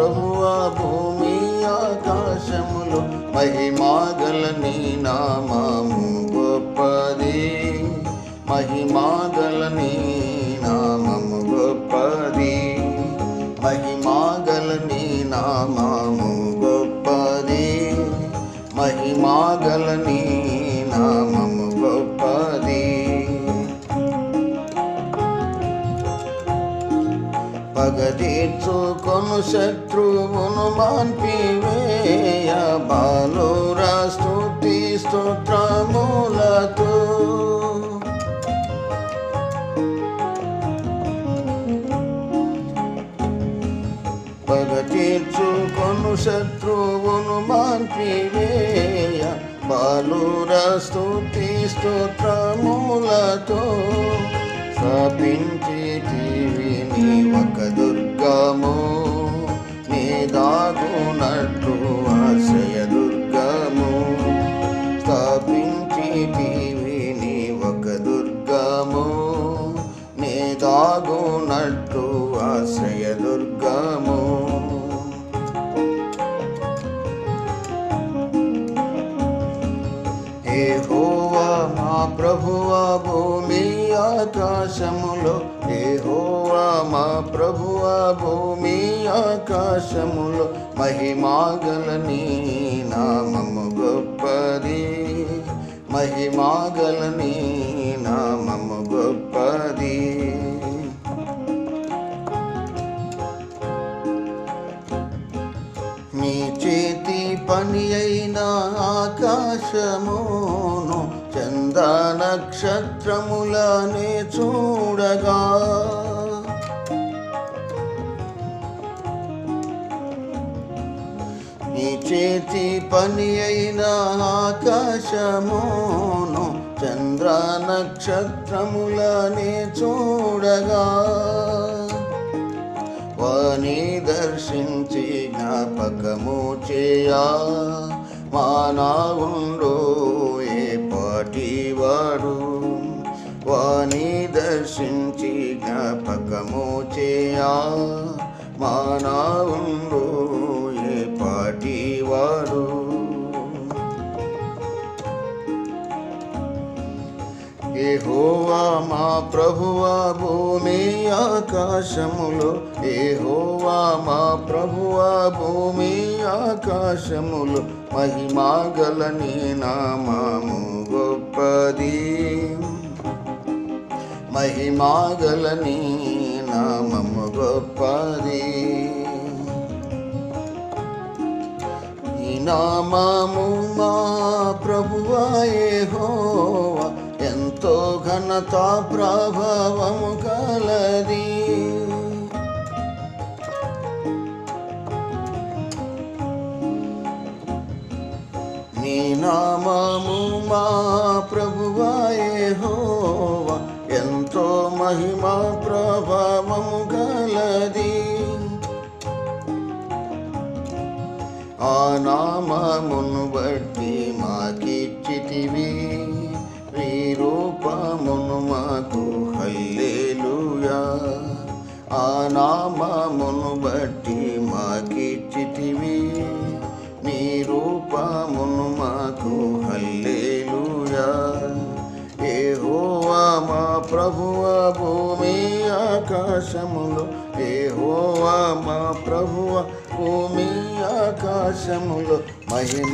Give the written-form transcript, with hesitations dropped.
ప్రభువా భూమి ఆకాశములు మహిమాగల నీ నామము గొప్పది. మహిమాగల నీ నామము గొప్పది. మహిమాగల నీ నామము గొప్పది. మహిమాగల నీ నామము గొప్పది. పగదీర్చుకొను శత్రువును మాన్పివేయ బాలుర స్తుతి స్తోత్రములతో. పగదీర్చుకొను శత్రువును మాన్పివేయ బాలుర స్తుతి స్తోత్రములతో. స్థాపించితివి నీ ఒక దుర్గము, నీ దాగునట్లు ఆశ్రయ దుర్గము. స్థాపించితివి నీ ఒక దుర్గము, నీ దాగునట్లు ఆశ్రయ దుర్గము. యెహోవా మా ప్రభువా భూమి ఆకాశములో. యెహోవా మా ప్రభువా భూమి ఆకాశములో మహిమాగల నీ నామము గొప్పది. మహిమాగల నీ నామము గొప్పది. నీ చేతి పని అయిన ఆకాశమును చంద నక్షత్రములనే చూడగా. నీ చేతి పని అయిన ఆకాశమును చంద్ర నక్షత్రములనే చూడగా. వాని దర్శించి జ్ఞాపకము చేయా మానవుండు ఏ పాటివాడు. వాని దర్శించి జ్ఞాపకము చేయా మానవుండు ఏ పాటివాడు. యెహోవా మా ప్రభువా భూమి ఆకాశములో. యెహోవా మా ప్రభువా భూమి ఆకాశములో మహిమాగల నీ నామము గొప్పది. మహిమాగల నీ నామము గొప్పది. ఈ నామము మా ప్రభువా యెహోవా ఎంతో ఘనత ప్రభావము కలది. నీ నామము మా ప్రభువా యెహోవా ఎంతో మహిమా ప్రభావము కలది. ఆ నామమును బట్టి మాకిచ్చితివి నీ రూపమును మాకు హల్లెలూయా. ఆ నామమును బట్టి మాకిచ్చితివి నీ రూపమును మాకు హల్లెలూయా. యెహోవా మా ప్రభువా భూమి ఆకాశములో. యెహోవా మా ప్రభువా భూమి ఆకాశములో మహిమ